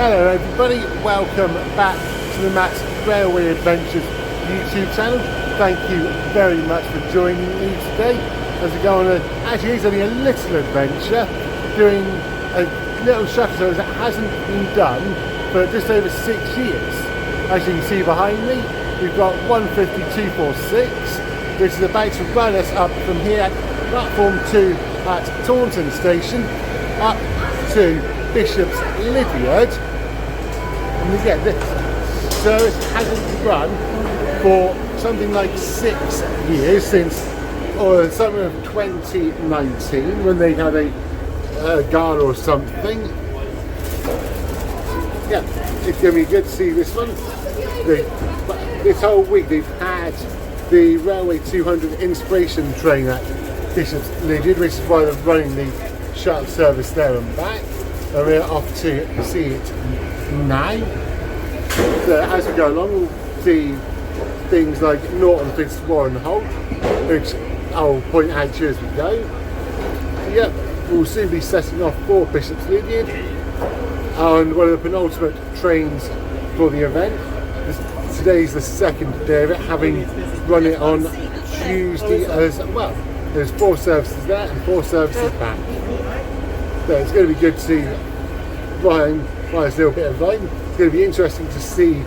Hello everybody, welcome back to the Matt's Railway Adventures YouTube channel. Thank you very much for joining me today as we go on actually it's only a little adventure, doing a little shuttle service that hasn't been done for just over 6 years. As you can see behind me, we've got 15246, which is about to run us up from here at platform 2 at Taunton Station up to Bishops Lydeard. And we get this service hasn't run for something like 6 years, since summer of 2019 when they had a gala or something. Yeah, it's going to be good to see this one. This whole week they've had the Railway 200 inspiration train at Bishops Lydeard, which is why they're running the shuttle service there and back. And we're off to see it now. So as we go along, we'll see things like Norton Fitzwarren Halt, which I'll point out to you as we go. Yep, we'll soon be setting off for Bishops Lydeard on one of the penultimate trains for the event. Today's the second day of it, having run it on Tuesday as well. There's 4 services there and 4 services back. So it's going to be good to see Ryan's little bit of line. It's going to be interesting to see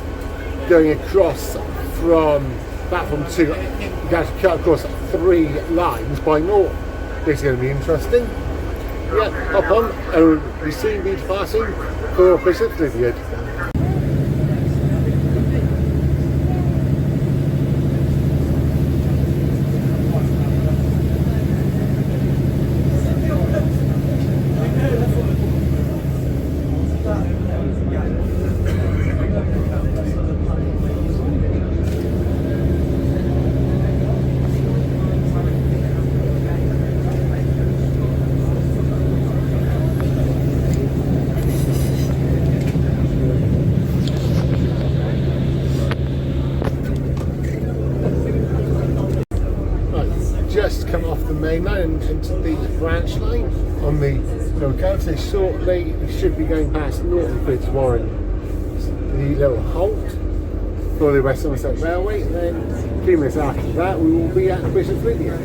going across from platform 2. You can actually cut across 3 lines by Norton. It's going to be interesting. Yeah, hop on and we'll be soon be departing for Bishops Lydeard. Just come off the main line and into the branch line on the locomotive. So shortly we should be going past Norton Fitzwarren, the little halt for the West Somerset Railway, and then a few minutes after that we will be at Bishops Lydeard.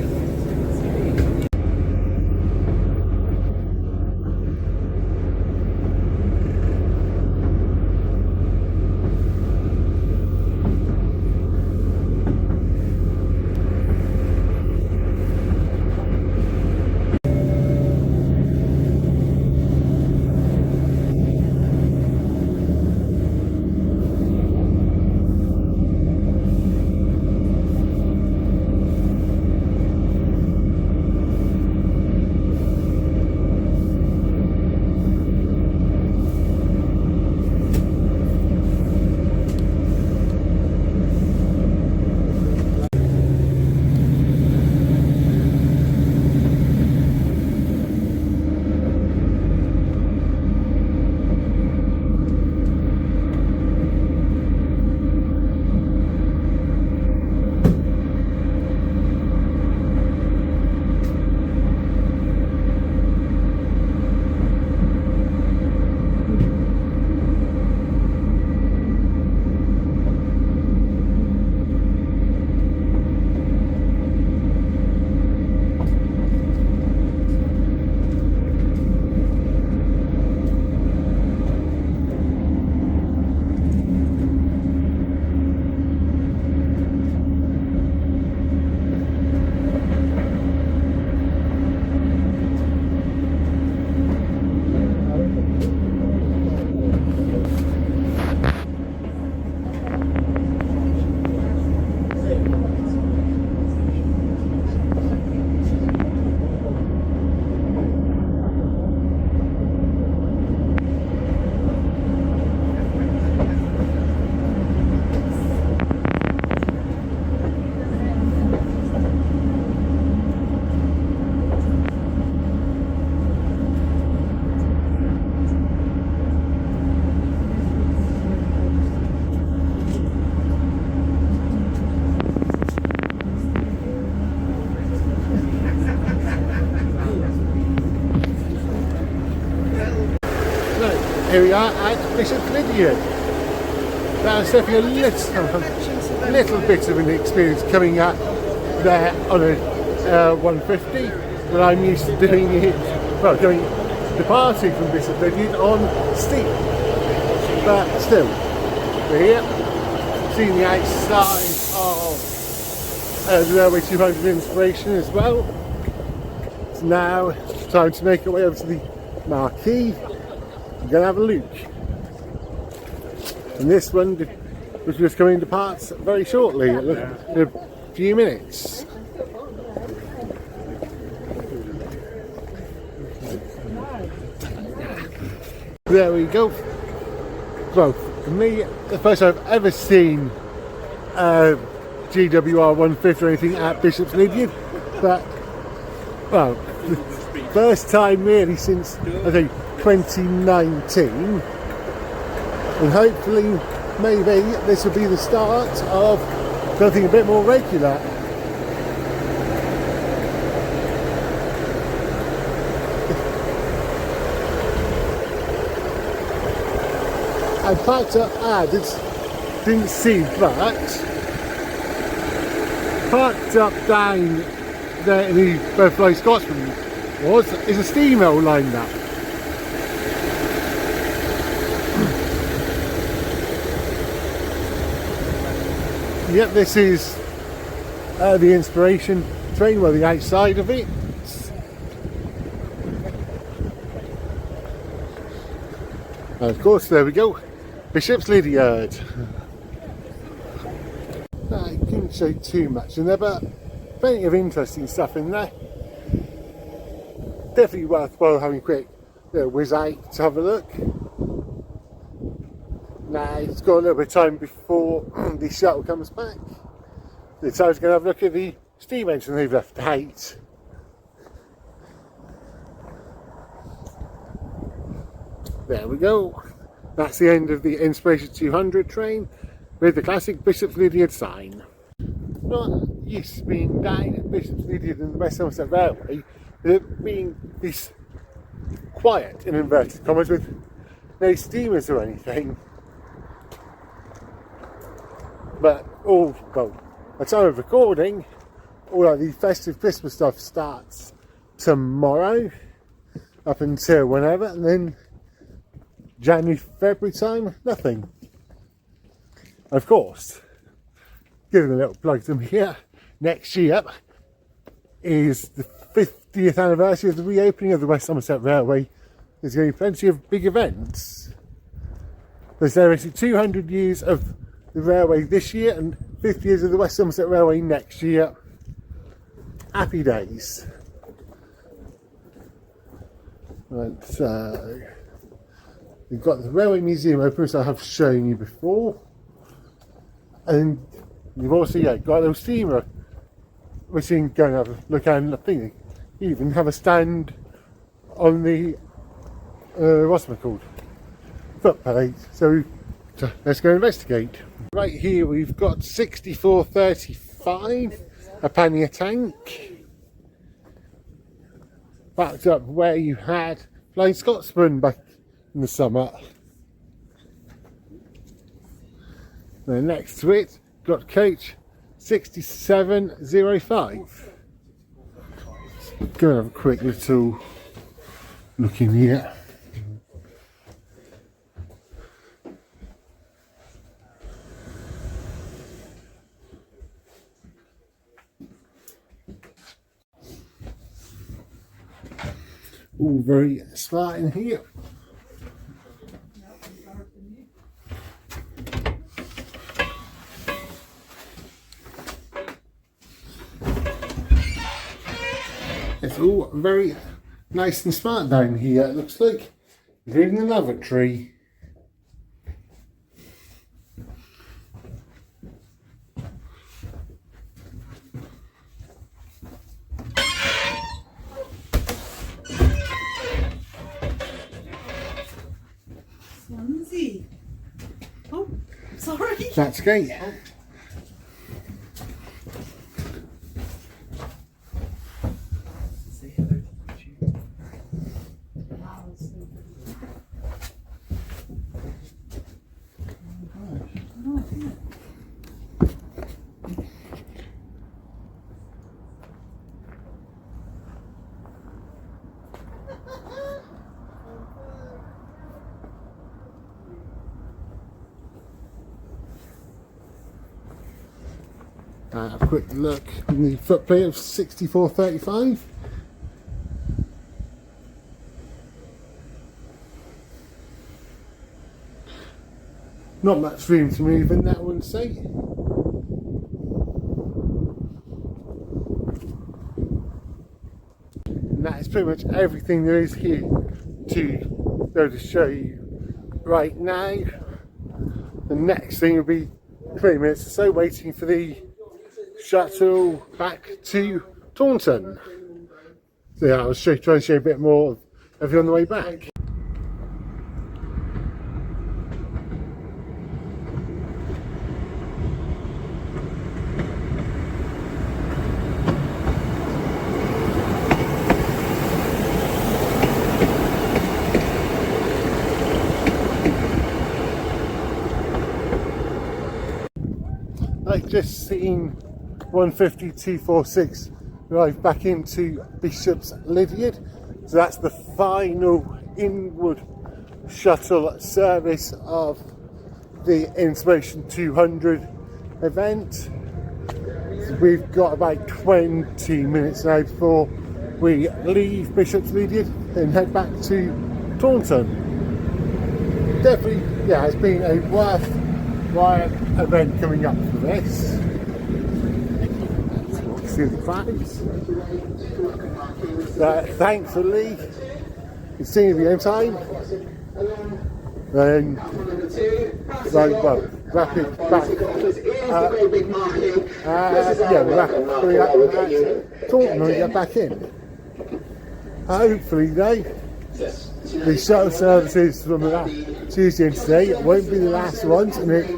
here we are at Bishops Lydeard. That was definitely a little bit of an experience coming up there on a 150, but I'm used to doing it, well, departing from Bishops Lydeard on steep. But still, we're here, seeing the outside of the Railway 200 Inspiration as well. It's now time to make our way over to the marquee. We're going to have a look. And this one, which was coming to parts very shortly, in a few minutes. There we go. Well, for me, the first time I've ever seen GWR 150 or anything at Bishops Lydeard, but well, the first time really since I think 2019, and hopefully maybe this will be the start of something a bit more regular. I parked up didn't see, but parked up down there in the Butterfly Scotsman is a steam mill lined up. Yep, this is the Inspiration train, well, the outside of it. And of course, there we go, Bishops Lydeard. I didn't show too much in there, but plenty of interesting stuff in there. Definitely worthwhile having a quick whiz out to have a look. Now it's got a little bit of time before the shuttle comes back. So I was going to have a look at the steam engine they've left out. There we go. That's the end of the Inspiration 200 train with the classic Bishops Lydeard sign. Not used to being down at Bishops Lydeard and the West Somerset Railway, it being this quiet in inverted commas with no steamers or anything. But well, at the time of recording, all of the festive Christmas stuff starts tomorrow up until whenever, and then January, February time, nothing. Of course, giving a little plug to them here, next year is the 50th anniversary of the reopening of the West Somerset Railway. There's going to be plenty of big events. There's celebrating 200 years of the railway this year and 50 years of the West Somerset Railway next year. Happy days. Right, so we've got the Railway Museum open, which I have shown you before, and you've also got a little steamer which you can go and have a look at, and I think you even have a stand on the what's it called, footplate. So let's go investigate. Right here we've got 6435, a Pannier Tank, backed up where you had Flying Scotsman back in the summer. Then next to it, got coach 6705. Go and have a quick little look in here. All very smart in here. It's all very nice and smart down here, it looks like, including the lavatory. Swansea. Oh, sorry. That's great. have a quick look at the footplate of 6435. Not much room to move in that one, say. And that is pretty much everything there is here to go to show you right now. The next thing will be 20 minutes or so waiting for the shuttle back to Taunton. So yeah, I'll try and show you a bit more of you on the way back. I've just seen 150-246 arrive back into Bishops Lydeard, so that's the final inward shuttle service of the Inspiration 200 event. So we've got about 20 minutes now before we leave Bishops Lydeard and head back to Taunton. Definitely, yeah, it's been a worthwhile event coming up for this. See the crowds. Thankfully, it's seeing to be on time. And well, rapid back. Yeah, we're coming up at Taunton when we get back in. Hopefully, though, the shuttle services from Tuesday and today won't be the last ones, and it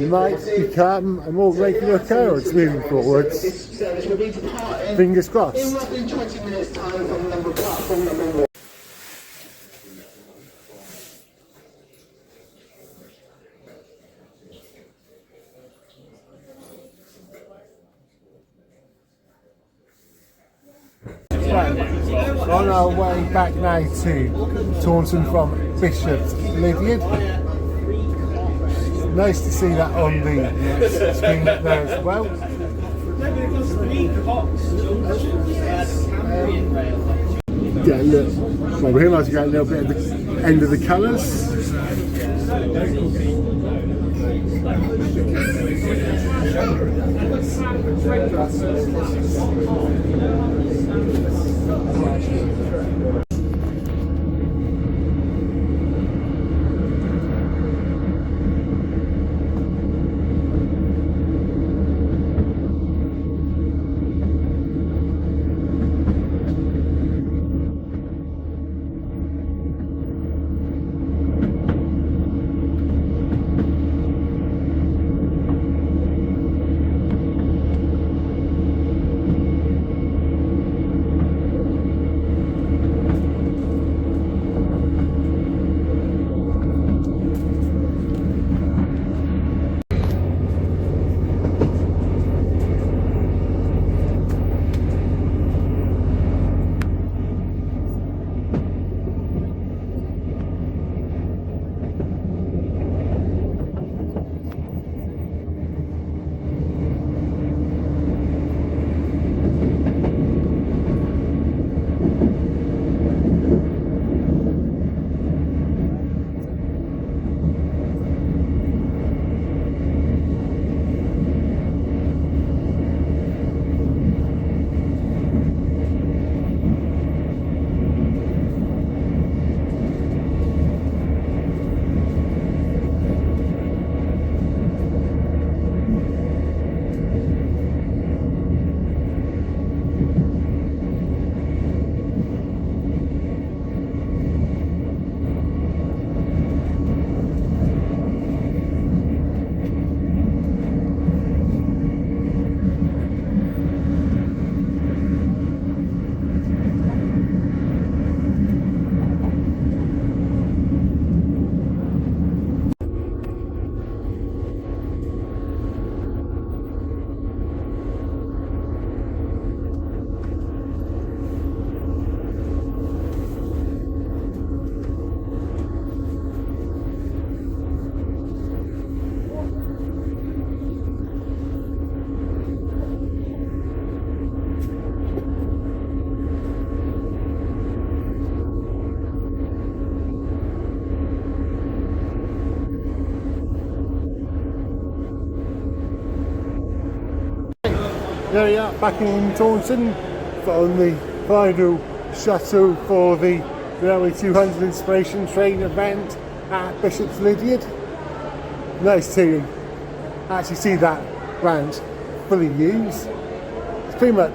might become a more regular occurrence moving forwards. Fingers crossed. On our way back now to Taunton from Bishops Lydeard. Nice to see that on the screen there as well. Yeah, look. Well, we realised we got a little bit of the end of the colours. There we are, back in Taunton on the final shuttle for the Railway 200 Inspiration Train event at Bishops Lydeard. Nice to actually see that branch fully used. It's pretty much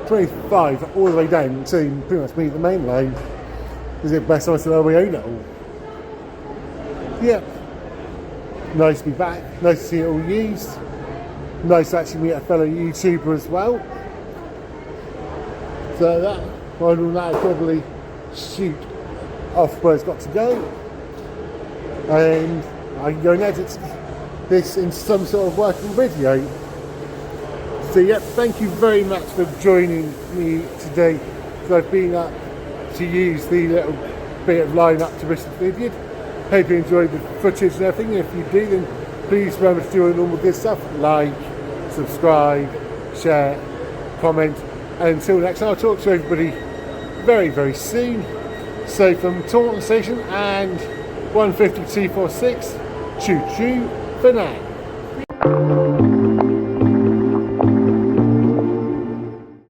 25 all the way down to pretty much meet the main line. Is it West Somerset Railway own it all? Yeah. Nice to be back, nice to see it all used. Nice to actually meet a fellow YouTuber as well. So that one will now probably shoot off where it's got to go. And I can go and edit this in some sort of working video. So yeah, thank you very much for joining me today. So I've been up to use the little bit of line up to Bishops Lydeard. Hope you enjoyed the footage and everything. If you do, then please remember to do all the normal good stuff. Like, subscribe, share, comment. And until next time, I'll talk to everybody very, very soon. So from Taunton Station and 150 246, choo choo for now.